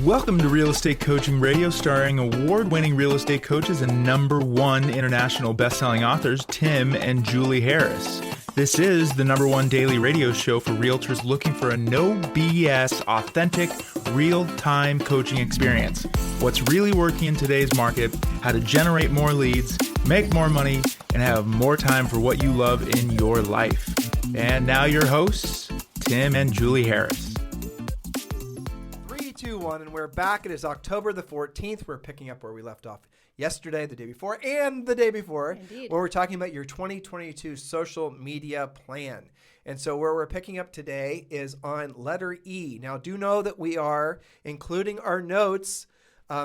Welcome to Real Estate Coaching Radio, starring award-winning real estate coaches and #1 international best-selling authors, Tim and Julie Harris. This is the #1 daily radio show for realtors looking for a no BS, authentic, real-time coaching experience. What's really working in today's market, how to generate more leads, make more money, and have more time for what you love in your life. And now your hosts, Tim and Julie Harris. 3, 2, 1, and we're back. It is October the 14th. We're picking up where we left off yesterday, the day before, and the day before. Indeed. Where we're talking about your 2022 social media plan. And so where we're picking up today is on letter E. Now, do know that we are including our notes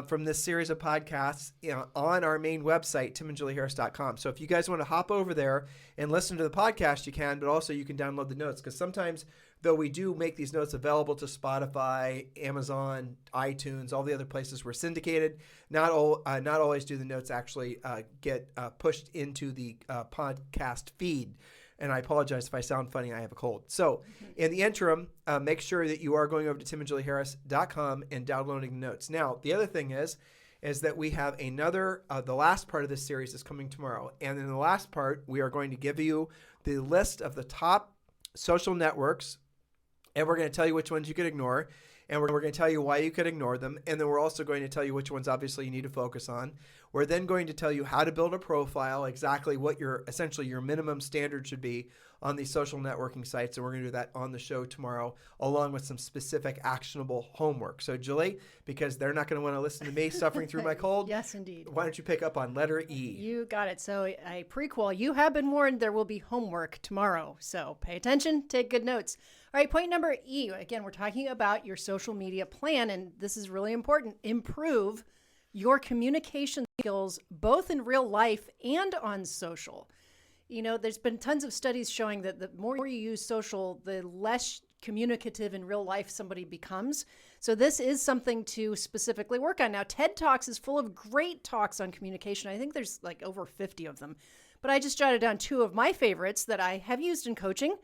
from this series of podcasts on our main website, timandjulieharris.com. So if you guys want to hop over there and listen to the podcast, you can, but also you can download the notes, because sometimes, though we do make these notes available to Spotify, Amazon, iTunes, all the other places we're syndicated, not always do the notes actually get pushed into the podcast feed. And I apologize if I sound funny. I have a cold. So in the interim, make sure that you are going over to timandjulieharris.com and downloading the notes. Now, the other thing is that we have another, the last part of this series is coming tomorrow. And in the last part, we are going to give you the list of the top social networks, and we're going to tell you which ones you could ignore, and we're going to tell you why you could ignore them, and then we're also going to tell you which ones obviously you need to focus on. We're then going to tell you how to build a profile, exactly what essentially your minimum standard should be on these social networking sites, and we're going to do that on the show tomorrow, along with some specific actionable homework. So Julie, because they're not going to want to listen to me suffering through my cold, yes, indeed. Why don't you pick up on letter E? You got it. So a prequel. You have been warned there will be homework tomorrow. So pay attention, take good notes. All right, point number E. Again, we're talking about your social media plan, and this is really important. Improve your communication skills, both in real life and on social. You know, there's been tons of studies showing that the more you use social, the less communicative in real life somebody becomes. So this is something to specifically work on. Now, TED Talks is full of great talks on communication. I think there's like over 50 of them. But I just jotted down 2 of my favorites that I have used in coaching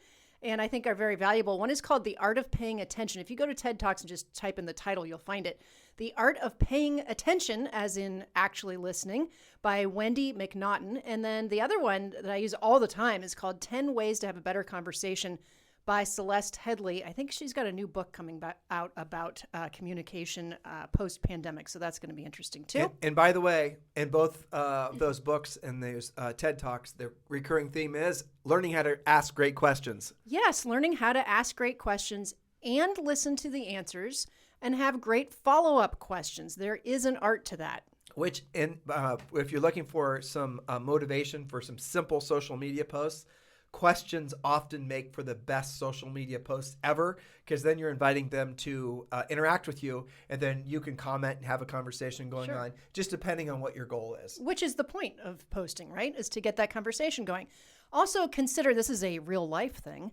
and I think are very valuable. One is called The Art of Paying Attention. If you go to TED Talks and just type in the title, you'll find it. The Art of Paying Attention, as in actually listening, by Wendy MacNaughton. And then the other one that I use all the time is called 10 Ways to Have a Better Conversation by Celeste Headlee. I think she's got a new book coming out about communication post-pandemic, so that's going to be interesting too. And by the way, in both those books and those TED Talks, the recurring theme is learning how to ask great questions. Yes, learning how to ask great questions and listen to the answers and have great follow-up questions. There is an art to that. Which, if you're looking for some motivation for some simple social media posts, questions often make for the best social media posts ever, because then you're inviting them to interact with you, and then you can comment and have a conversation going on, just depending on what your goal is. Which is the point of posting, right? Is to get that conversation going. Also consider, this is a real life thing.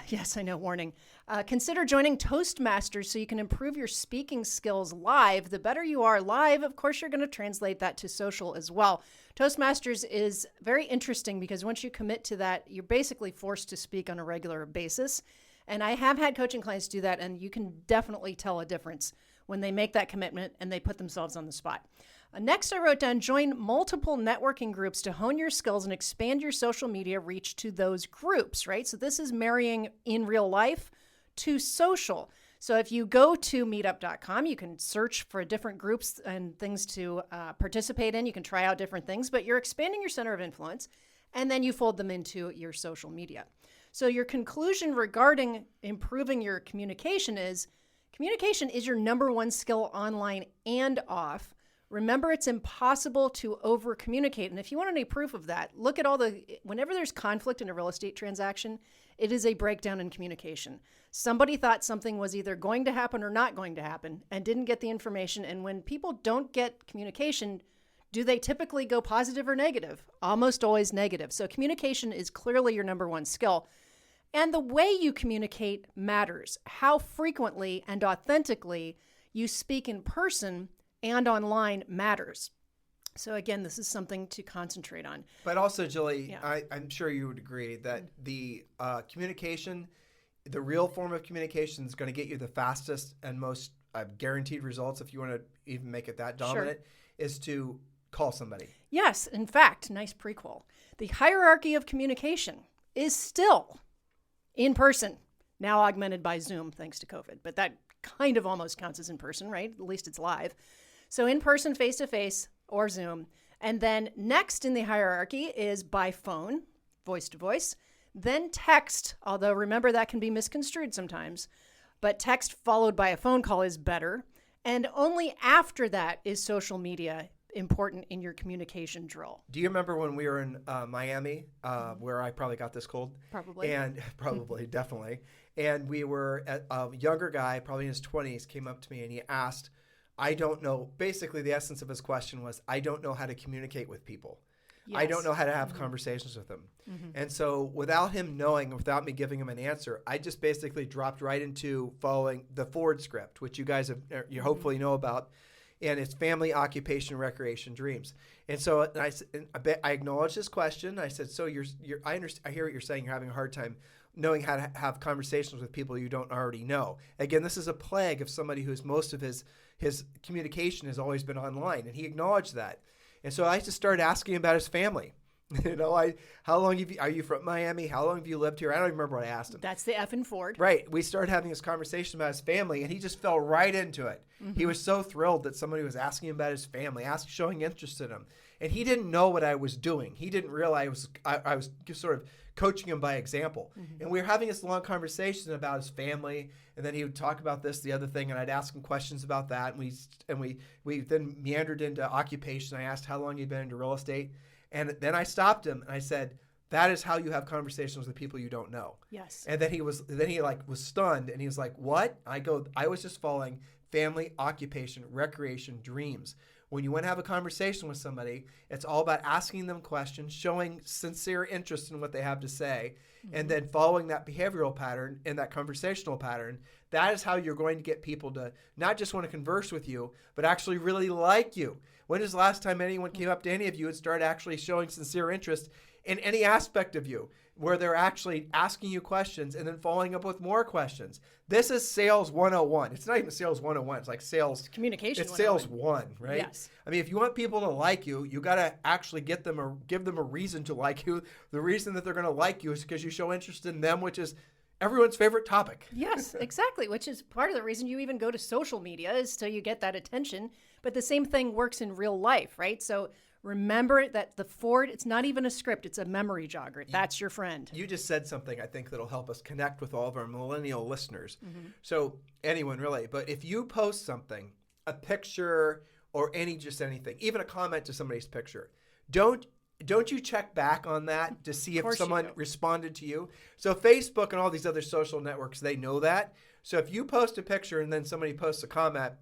Yes, I know, warning. Consider joining ToastMasters so you can improve your speaking skills live. The better you are live, of course, you're going to translate that to social as well. ToastMasters is very interesting because once you commit to that, you're basically forced to speak on a regular basis. And I have had coaching clients do that, and you can definitely tell a difference when they make that commitment and they put themselves on the spot. Next, I wrote down, join multiple networking groups to hone your skills and expand your social media reach to those groups, right? So this is marrying in real life to social. So if you go to meetup.com, you can search for different groups and things to participate in. You can try out different things, but you're expanding your center of influence, and then you fold them into your social media. So your conclusion regarding improving your communication is your #1 skill online and off. Remember, it's impossible to over-communicate. And if you want any proof of that, look at whenever there's conflict in a real estate transaction, it is a breakdown in communication. Somebody thought something was either going to happen or not going to happen and didn't get the information. And when people don't get communication, do they typically go positive or negative? Almost always negative. So communication is clearly your #1 skill. And the way you communicate matters. How frequently and authentically you speak in person and online matters. So again, this is something to concentrate on. But also, Julie, I'm sure you would agree that the communication, the real form of communication is going to get you the fastest and most guaranteed results, if you want to even make it that dominant, is to call somebody. Yes. In fact, nice prequel. The hierarchy of communication is still in person, now augmented by Zoom thanks to COVID. But that kind of almost counts as in person, right? At least it's live. So in person, face-to-face, or Zoom. And then next in the hierarchy is by phone, voice-to-voice. Then text, although remember that can be misconstrued sometimes. But text followed by a phone call is better. And only after that is social media important in your communication drill. Do you remember when we were in Miami, where I probably got this cold? Probably. And probably, definitely. And we were at a younger guy, probably in his 20s, came up to me and he asked, I don't know. Basically, the essence of his question was, I don't know how to communicate with people. Yes. I don't know how to have conversations with them. And so without him knowing, without me giving him an answer, I just basically dropped right into following the Ford script, which you guys have, you hopefully know about. And it's family, occupation, recreation, dreams. And so I acknowledged this question. I said, so I hear what you're saying. You're having a hard time knowing how to have conversations with people you don't already know. Again, this is a plague of somebody who's most of his communication has always been online. And he acknowledged that. And so I just started asking him about his family. How long are you from Miami? How long have you lived here? I don't even remember what I asked him. That's the effing Ford. Right. We started having this conversation about his family, and he just fell right into it. He was so thrilled that somebody was asking him about his family, showing interest in him. And he didn't know what I was doing. He didn't realize I was just sort of coaching him by example. And we were having this long conversation about his family, and then he would talk about this, the other thing, and I'd ask him questions about that. And we then meandered into occupation. I asked how long he'd been into real estate. And then I stopped him and I said, that is how you have conversations with people you don't know. Yes. And then he was stunned and he was like, what? I was just following family, occupation, recreation, dreams. When you want to have a conversation with somebody, it's all about asking them questions, showing sincere interest in what they have to say, and then following that behavioral pattern and that conversational pattern. That is how you're going to get people to not just want to converse with you, but actually really like you. When is the last time anyone came up to any of you and started actually showing sincere interest in any aspect of you, where they're actually asking you questions and then following up with more questions? This is sales 101. It's not even sales 101. It's like sales. Communication. It's sales 1, right? Yes. I mean, if you want people to like you, you got to actually give them a reason to like you. The reason that they're going to like you is because you show interest in them, which is everyone's favorite topic. Yes, exactly, which is part of the reason you even go to social media, is so you get that attention. But the same thing works in real life, right? So remember that the Ford, it's not even a script, it's a memory jogger. That's your friend. You just said something I think that'll help us connect with all of our millennial listeners. So anyone really, but if you post something, a picture or anything, even a comment to somebody's picture, don't you check back on that to see if someone responded to you? So Facebook and all these other social networks, they know that. So if you post a picture and then somebody posts a comment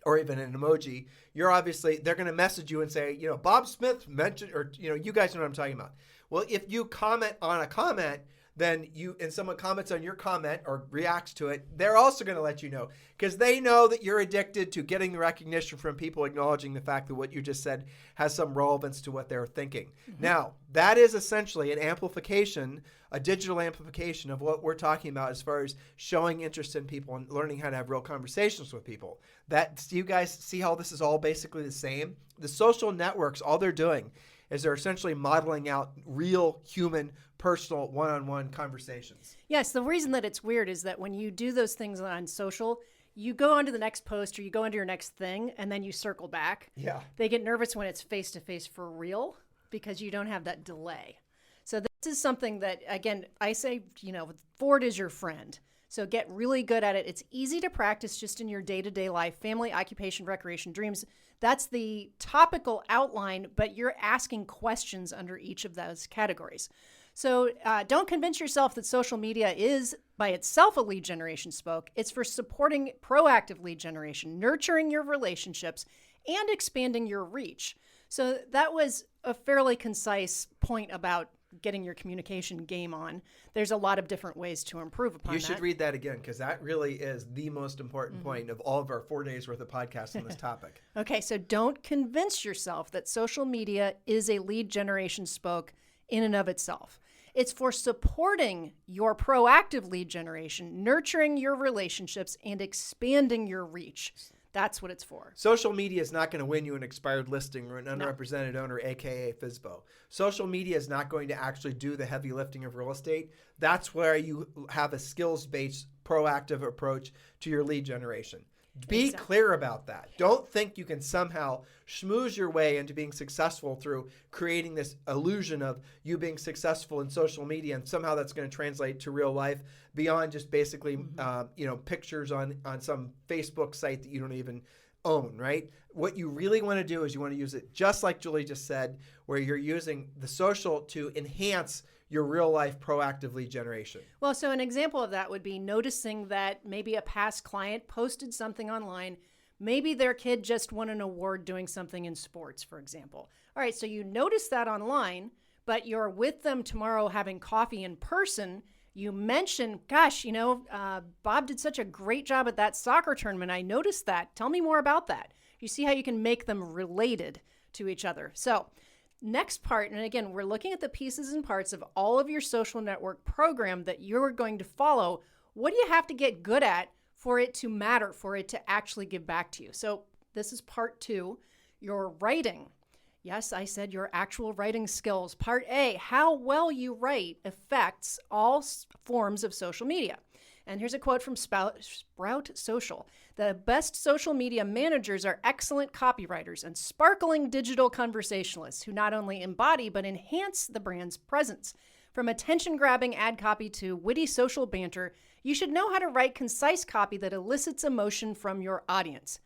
or even an emoji, they're going to message you and say, Bob Smith mentioned, or, you guys know what I'm talking about. Well, if you comment on a comment, then and someone comments on your comment or reacts to it, they're also going to let you know, because they know that you're addicted to getting the recognition from people acknowledging the fact that what you just said has some relevance to what they're thinking. Now, that is essentially an amplification, a digital amplification of what we're talking about as far as showing interest in people and learning how to have real conversations with people. You guys see how this is all basically the same? The social networks, all they're doing is they're essentially modeling out real human, personal, one-on-one conversations. Yes, the reason that it's weird is that when you do those things on social, you go on to the next post or you go into your next thing and then you circle back. Yeah. They get nervous when it's face-to-face for real because you don't have that delay. So this is something that, again, I say, Ford is your friend. So get really good at it. It's easy to practice just in your day-to-day life, family, occupation, recreation, dreams. That's the topical outline, but you're asking questions under each of those categories. So don't convince yourself that social media is by itself a lead generation spoke. It's for supporting proactive lead generation, nurturing your relationships, and expanding your reach. So that was a fairly concise point about getting your communication game on. There's a lot of different ways to improve upon that. You should read that again, because that really is the most important point of all of our 4 days worth of podcasts on this topic. Okay, so don't convince yourself that social media is a lead generation spoke in and of itself. It's for supporting your proactive lead generation, nurturing your relationships, and expanding your reach. That's what it's for. Social media is not going to win you an expired listing or an unrepresented owner, aka FSBO. Social media is not going to actually do the heavy lifting of real estate. That's where you have a skills-based, proactive approach to your lead generation. Be clear about that. Don't think you can somehow schmooze your way into being successful through creating this illusion of you being successful in social media, and somehow that's going to translate to real life beyond just basically, pictures on some Facebook site that you don't even own, right? What you really want to do is you want to use it just like Julie just said, where you're using the social to enhance your real life proactive lead generation. Well, so an example of that would be noticing that maybe a past client posted something online. Maybe their kid just won an award doing something in sports, for example. All right, so you notice that online, but you're with them tomorrow having coffee in person. You mention, gosh, Bob did such a great job at that soccer tournament. I noticed that. Tell me more about that. You see how you can make them related to each other. So next part, and again, we're looking at the pieces and parts of all of your social network program that you're going to follow. What do you have to get good at for it to matter, for it to actually give back to you? So this is part 2, your writing. Yes, I said your actual writing skills. Part A, how well you write affects all forms of social media. And here's a quote from Sprout Social. The best social media managers are excellent copywriters and sparkling digital conversationalists who not only embody but enhance the brand's presence. From attention-grabbing ad copy to witty social banter, you should know how to write concise copy that elicits emotion from your audience.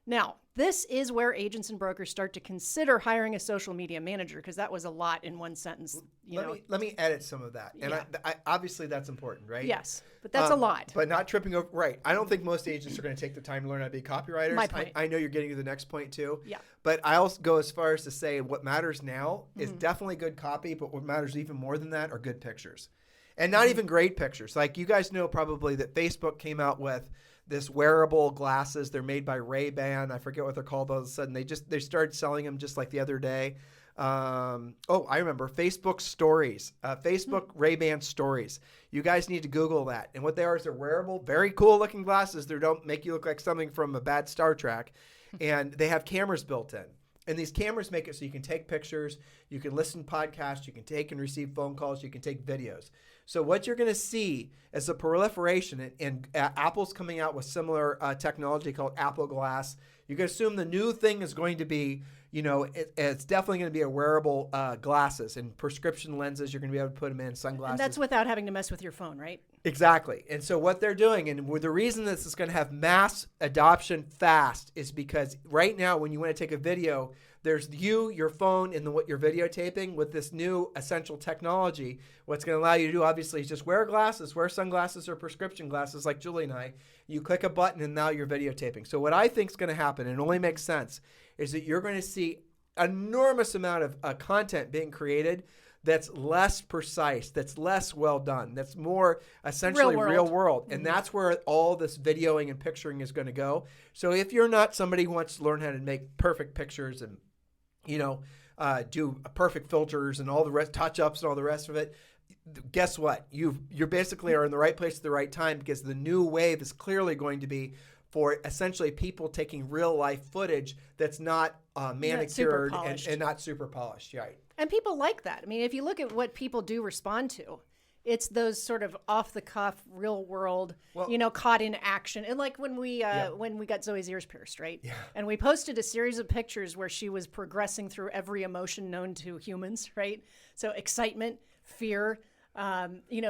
Now, this is where agents and brokers start to consider hiring a social media manager, because that was a lot in one sentence. Let me edit some of that. And I obviously that's important, right? Yes, but that's a lot. But not tripping over. Right. I don't think most agents are going to take the time to learn how to be copywriters. My point. I know you're getting to the next point too. Yeah. But I also go as far as to say what matters now is definitely good copy, but what matters even more than that are good pictures. And not even great pictures. Like, you guys know probably that Facebook came out with this wearable glasses. They're made by Ray-Ban. I forget what they're called all of a sudden. They started selling them just like the other day. I remember Facebook Stories, Facebook Ray-Ban Stories. You guys need to Google that. And what they are is they're wearable, very cool looking glasses. They don't make you look like something from a bad Star Trek. And they have cameras built in. And these cameras make it so you can take pictures, you can listen to podcasts, you can take and receive phone calls, you can take videos. So what you're going to see is a proliferation, and Apple's coming out with similar technology called Apple Glass. You can assume the new thing is going to be, it's definitely going to be a wearable glasses and prescription lenses. You're going to be able to put them in, sunglasses. And that's without having to mess with your phone, right? Exactly. And so what they're doing, and the reason this is going to have mass adoption fast, is because right now when you want to take a video, there's your phone, and what you're videotaping. With this new essential technology, what's going to allow you to do, obviously, is just wear glasses, wear sunglasses or prescription glasses like Julie and I. You click a button, and now you're videotaping. So what I think is going to happen, and it only makes sense, is that you're going to see enormous amount of content being created that's less precise, that's less well done, that's more essentially real world. And that's where all this videoing and picturing is going to go. So if you're not somebody who wants to learn how to make perfect pictures and do perfect filters and all the rest, touch-ups and all the rest of it, guess what? You're basically are in the right place at the right time, because the new wave is clearly going to be for essentially people taking real-life footage that's not manicured and not super polished, right? And people like that. I mean, if you look at what people do respond to, it's those sort of off-the-cuff, real-world, caught in action. And like when we got Zoe's ears pierced, right? Yeah. And we posted a series of pictures where she was progressing through every emotion known to humans, right? So excitement, fear,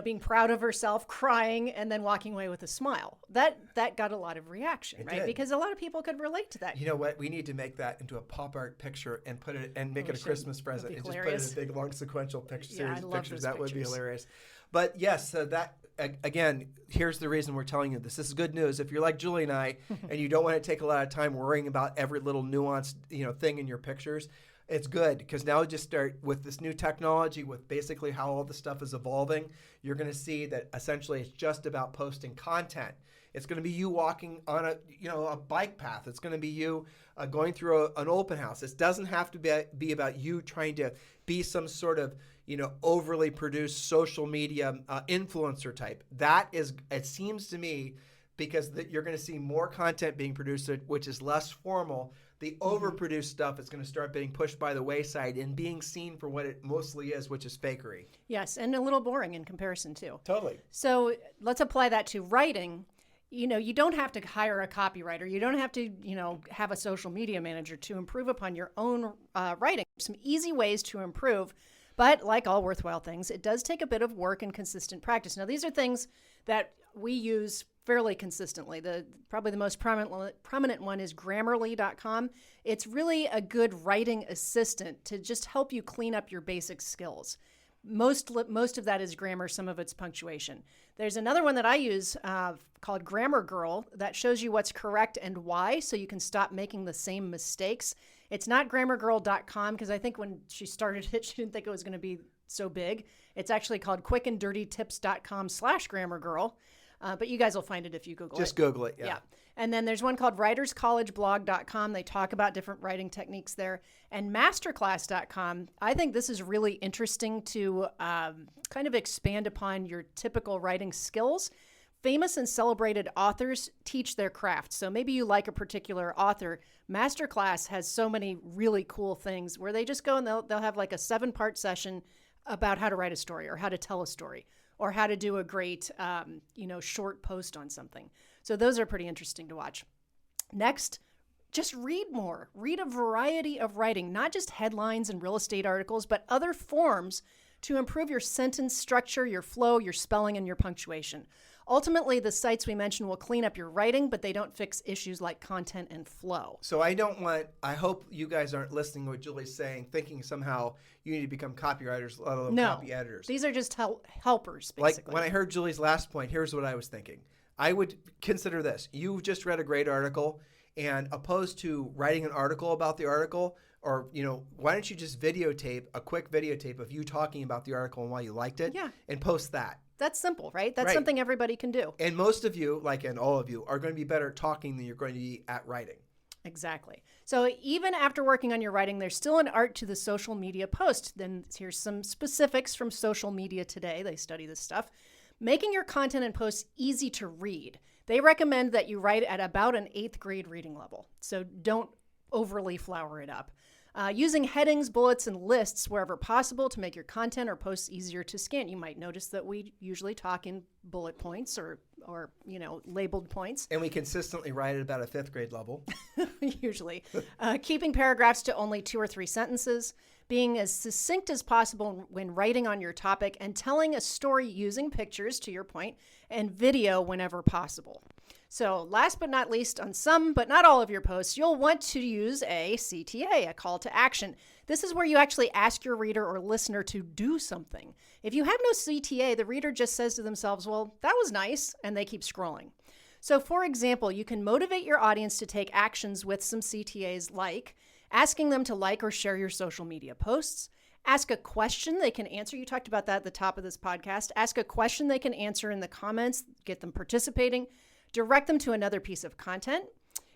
being proud of herself, crying, and then walking away with a smile. That got a lot of reaction, right? Because a lot of people could relate to that. You know what? We need to make that into a pop art picture and put it and make it a Christmas present, and just put it in a big long sequential series of pictures. That would be hilarious. But yes, so that again, here's the reason we're telling you this. This is good news. If you're like Julie and I, and you don't want to take a lot of time worrying about every little nuanced thing in your pictures, it's good, because now just start with this new technology, with basically how all the stuff is evolving. You're going to see that essentially it's just about posting content. It's going to be you walking on a bike path. It's going to be you going through an open house. It doesn't have to be about you trying to be some sort of overly produced social media influencer type. That is, it seems to me, because you're going to see more content being produced, which is less formal. The overproduced stuff is going to start being pushed by the wayside and being seen for what it mostly is, which is fakery. Yes, and a little boring in comparison too. Totally. So let's apply that to writing. You don't have to hire a copywriter. You don't have to, have a social media manager to improve upon your own writing. Some easy ways to improve, but like all worthwhile things, it does take a bit of work and consistent practice. Now, these are things that we use fairly consistently. Probably the most prominent one is Grammarly.com. It's really a good writing assistant to just help you clean up your basic skills. Most of that is grammar, some of it's punctuation. There's another one that I use called Grammar Girl that shows you what's correct and why, so you can stop making the same mistakes. It's not grammargirl.com, because I think when she started it, she didn't think it was going to be so big. It's actually called quickanddirtytips.com/grammargirl. But you guys will find it if you Google it. Just Google it, yeah. And then there's one called writerscollegeblog.com. They talk about different writing techniques there. And masterclass.com, I think this is really interesting to kind of expand upon your typical writing skills. Famous and celebrated authors teach their craft. So maybe you like a particular author. Masterclass has so many really cool things where they just go and they'll have like a 7-part session about how to write a story or how to tell a story, or how to do a great, short post on something. So those are pretty interesting to watch. Next, just read more. Read a variety of writing, not just headlines and real estate articles, but other forms to improve your sentence structure, your flow, your spelling, and your punctuation. Ultimately, the sites we mentioned will clean up your writing, but they don't fix issues like content and flow. So I hope you guys aren't listening to what Julie's saying, thinking somehow you need to become copywriters, let alone copy editors. These are just helpers, basically. Like when I heard Julie's last point, here's what I was thinking. I would consider this. You've just read a great article, and opposed to writing an article about the article, or, why don't you just videotape a quick videotape of you talking about the article and why you liked it, and post that. That's simple, right? That's something everybody can do. And most of you, and all of you, are going to be better at talking than you're going to be at writing. Exactly. So even after working on your writing, there's still an art to the social media post. Then here's some specifics from Social Media Today. They study this stuff. Making your content and posts easy to read. They recommend that you write at about an 8th grade reading level. So don't overly flower it up. Using headings, bullets, and lists wherever possible to make your content or posts easier to scan. You might notice that we usually talk in bullet points or labeled points. And we consistently write at about a 5th grade level. Usually. Keeping paragraphs to only 2 or 3 sentences. Being as succinct as possible when writing on your topic, and telling a story using pictures, to your point, and video whenever possible. So last but not least, on some but not all of your posts, you'll want to use a CTA, a call to action. This is where you actually ask your reader or listener to do something. If you have no CTA, the reader just says to themselves, well, that was nice, and they keep scrolling. So for example, you can motivate your audience to take actions with some CTAs, like asking them to like or share your social media posts, ask a question they can answer. You talked about that at the top of this podcast. Ask a question they can answer in the comments, get them participating. Direct them to another piece of content.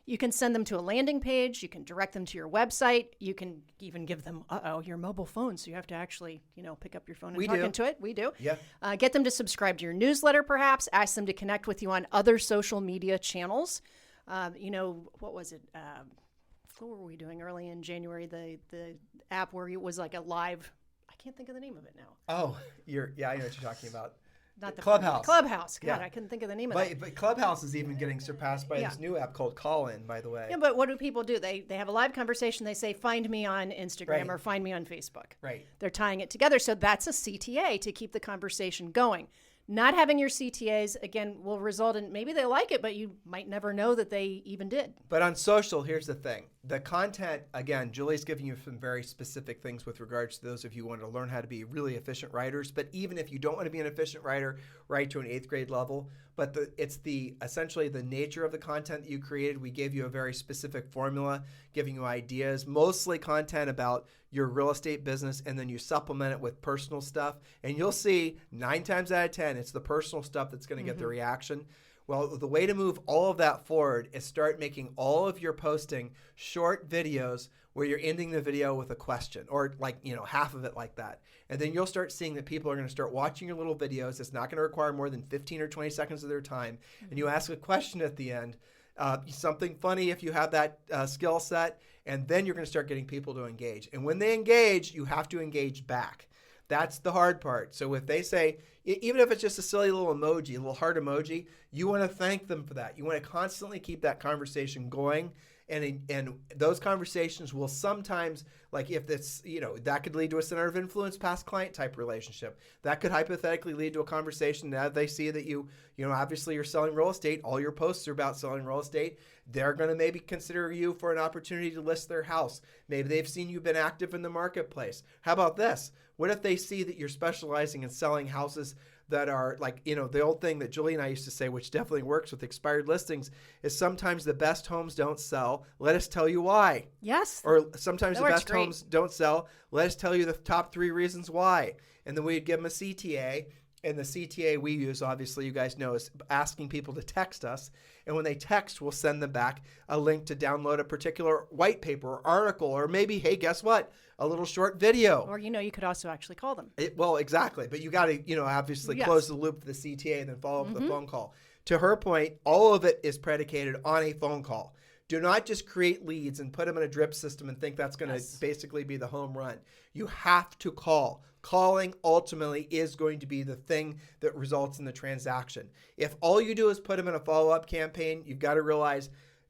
You can send them to a landing page. You can direct them to your website. You can even give them, your mobile phone. So you have to actually, pick up your phone and talk into it. We do. Yeah. Get them to subscribe to your newsletter, perhaps. Ask them to connect with you on other social media channels. What was it? What were we doing early in January? The app where it was like a live, I can't think of the name of it now. Oh, I know what you're talking about. Not the Clubhouse. Clubhouse. God, I couldn't think of the name of it. But Clubhouse is even getting surpassed by this new app called Call-In, by the way. Yeah, but what do people do? They have a live conversation. They say, find me on Instagram or find me on Facebook. Right. They're tying it together. So that's a CTA to keep the conversation going. Not having your CTAs, again, will result in maybe they like it, but you might never know that they even did. But on social, here's the thing. The content, again, Julie's giving you some very specific things with regards to those of you who want to learn how to be really efficient writers. But even if you don't want to be an efficient writer, write to an 8th grade level. But it's essentially the nature of the content that you created. We gave you a very specific formula, giving you ideas, mostly content about your real estate business, and then you supplement it with personal stuff. And you'll see 9 times out of 10, it's the personal stuff that's going to get the reaction. Well, the way to move all of that forward is start making all of your posting short videos where you're ending the video with a question, or half of it like that. And then you'll start seeing that people are going to start watching your little videos. It's not going to require more than 15 or 20 seconds of their time. And you ask a question at the end, something funny if you have that skill set, and then you're going to start getting people to engage. And when they engage, you have to engage back. That's the hard part. So if they say, even if it's just a silly little emoji, a little heart emoji, you want to thank them for that. You want to constantly keep that conversation going. And those conversations will sometimes, like if it's, that could lead to a center of influence past client type relationship. That could hypothetically lead to a conversation. Now they see that obviously you're selling real estate. All your posts are about selling real estate. They're going to maybe consider you for an opportunity to list their house. Maybe they've seen you've been active in the marketplace. How about this? What if they see that you're specializing in selling houses that are the old thing that Julie and I used to say, which definitely works with expired listings, is sometimes the best homes don't sell. Let us tell you why. Yes. Or sometimes the best great. homes don't sell. Let us tell you the top 3 reasons why. And then we'd give them a CTA. And the CTA we use, obviously, you guys know, is asking people to text us. And when they text, we'll send them back a link to download a particular white paper or article, or maybe, hey, guess what? A little short video. Or, you could also actually call them. Well, exactly. But you got to, obviously close the loop with the CTA and then follow up with a phone call. To her point, all of it is predicated on a phone call. Do not just create leads and put them in a drip system and think that's going to basically be the home run. You have to call. Calling ultimately is going to be the thing that results in the transaction. If all you do is put them in a follow-up campaign, you've got to realize,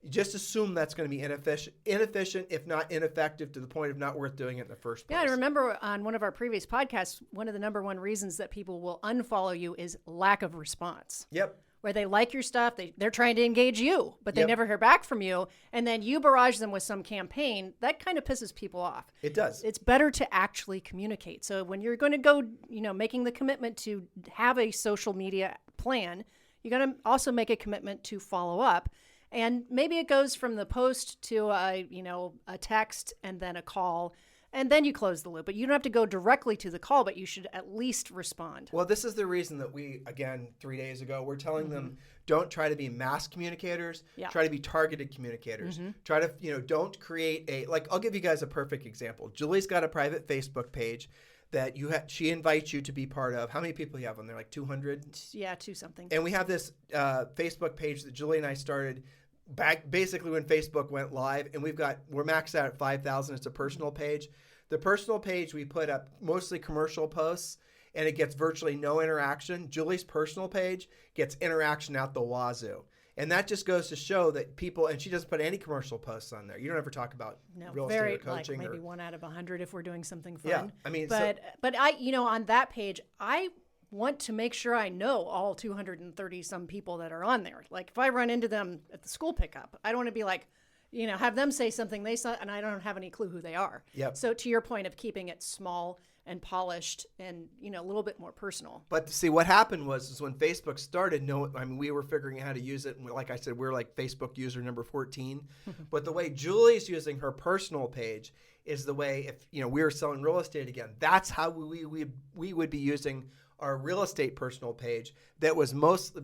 just assume that's going to be inefficient, if not ineffective, to the point of not worth doing it in the first place. Yeah, I remember on one of our previous podcasts, one of the number one reasons that people will unfollow you is lack of response. Yep. Where they like your stuff, they're trying to engage you, but they never hear back from you, and then you barrage them with some campaign. That kind of pisses people off. It does. It's better to actually communicate. So when you're going to go, making the commitment to have a social media plan, you're going to also make a commitment to follow up. And maybe it goes from the post to a text and then a call, and then you close the loop. But you don't have to go directly to the call, but you should at least respond. Well, this is the reason that we, again, 3 days ago, we're telling them, don't try to be mass communicators. Yeah. Try to be targeted communicators. Try to, don't create I'll give you guys a perfect example. Julie's got a private Facebook page that she invites you to be part of. How many people do you have on there? Like 200? Yeah, 2 something. And we have this Facebook page that Julie and I started back basically when Facebook went live, and we're maxed out at 5,000. It's a personal page. The personal page, we put up mostly commercial posts, and it gets virtually no interaction. Julie's personal page gets interaction out the wazoo. And that just goes to show that people, and she doesn't put any commercial posts on there. You don't ever talk about real estate or coaching. Maybe 1 out of 100 if we're doing something fun. Yeah, I mean, but I, on that page, I want to make sure I know all 230 some people that are on there. Like if I run into them at the school pickup, I don't want to be like, have them say something they saw and I don't have any clue who they are. Yep. So to your point of keeping it small and polished and, a little bit more personal. But see, what happened was when Facebook started, we were figuring out how to use it. And like I said, we're like Facebook user number 14. But the way Julie's using her personal page is the way, if, we were selling real estate again, that's how we would be using our real estate personal page that was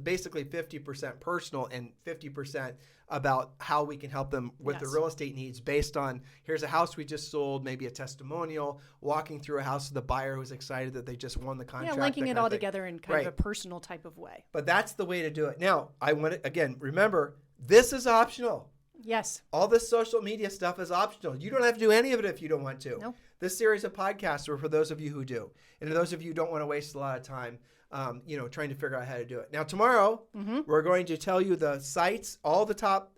basically 50% personal and 50% about how we can help them with their real estate needs based on, here's a house we just sold, maybe a testimonial, walking through a house with a buyer who's excited that they just won the contract. Yeah, linking it all together in kind of a personal type of way. But that's the way to do it. Now, I want to, again, remember, this is optional. Yes. All this social media stuff is optional. You don't have to do any of it if you don't want to. No. This series of podcasts are for those of you who do. And for those of you who don't want to waste a lot of time, trying to figure out how to do it. Now, tomorrow, we're going to tell you the sites, all the top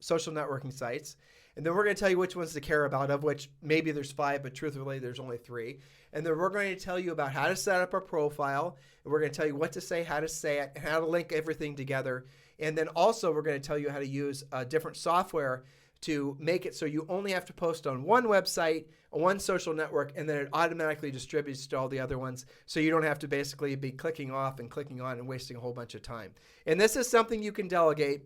social networking sites. And then we're going to tell you which ones to care about, of which maybe there's 5, but truthfully, there's only 3. And then we're going to tell you about how to set up a profile. And we're going to tell you what to say, how to say it, and how to link everything together. And then also, we're going to tell you how to use different software to make it so you only have to post on one website, one social network, and then it automatically distributes to all the other ones, so you don't have to basically be clicking off and clicking on and wasting a whole bunch of time. And this is something you can delegate.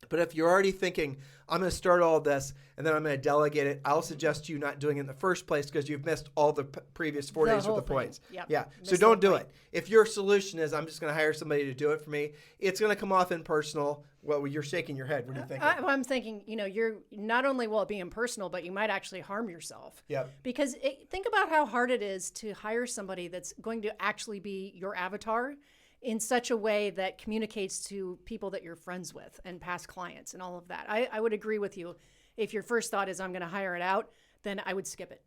But if you're already thinking, I'm going to start all of this and then I'm going to delegate it, I'll suggest you not doing it in the first place because you've missed all the previous 4 days with the points. Yep. Yeah. So don't do it. If your solution is, I'm just going to hire somebody to do it for me, it's going to come off impersonal. Well, you're shaking your head. What do you think? I'm thinking, you're not only will it be impersonal, but you might actually harm yourself. Yep. Because think about how hard it is to hire somebody that's going to actually be your avatar in such a way that communicates to people that you're friends with and past clients and all of that. I would agree with you. If your first thought is I'm going to hire it out, then I would skip it.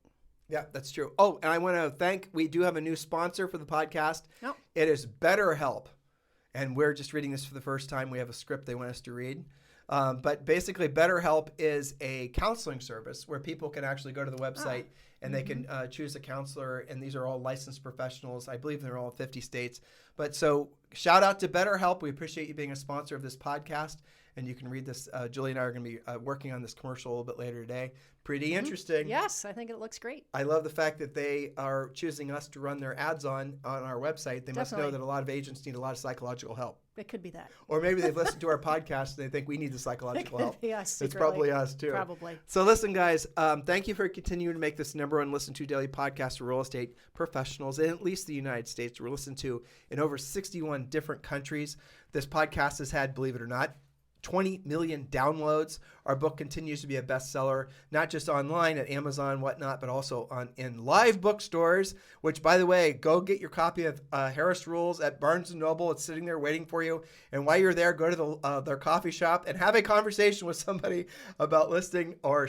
Yeah, that's true. Oh, and I want to we do have a new sponsor for the podcast. Oh. It is BetterHelp. And we're just reading this for the first time. We have a script they want us to read. But basically, BetterHelp is a counseling service where people can actually go to the website and they can choose a counselor. And these are all licensed professionals. I believe they're all in 50 states. But so shout out to BetterHelp. We appreciate you being a sponsor of this podcast. And you can read this. Julie and I are going to be working on this commercial a little bit later today. Pretty interesting. Yes, I think it looks great. I love the fact that they are choosing us to run their ads on our website. They must know that a lot of agents need a lot of psychological help. It could be that. Or maybe they've listened to our podcast and they think we need the psychological help. Yes, it's probably us too. Probably. So listen, guys, thank you for continuing to make this #1 listen to daily podcast for real estate professionals in at least the United States. We're listened to in over 61 different countries. This podcast has had, believe it or not, 20 million downloads. Our book continues to be a bestseller, not just online at Amazon, whatnot, but also in live bookstores, which, by the way, go get your copy of Harris Rules at Barnes & Noble. It's sitting there waiting for you. And while you're there, go to their coffee shop and have a conversation with somebody about listing or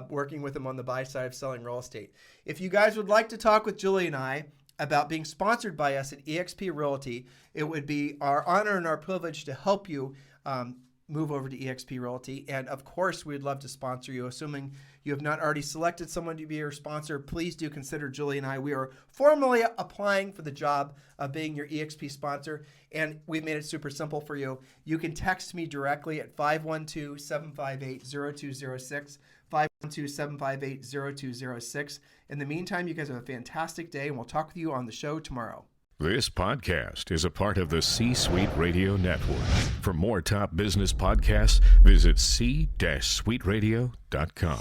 working with them on the buy side of selling real estate. If you guys would like to talk with Julie and I about being sponsored by us at eXp Realty, it would be our honor and our privilege to help you move over to eXp Realty. And of course, we'd love to sponsor you. Assuming you have not already selected someone to be your sponsor, please do consider Julie and I. We are formally applying for the job of being your eXp sponsor. And we've made it super simple for you. You can text me directly at 512-758-0206, 512-758-0206. In the meantime, you guys have a fantastic day, and we'll talk with you on the show tomorrow. This podcast is a part of the C-Suite Radio Network. For more top business podcasts, visit c-suiteradio.com.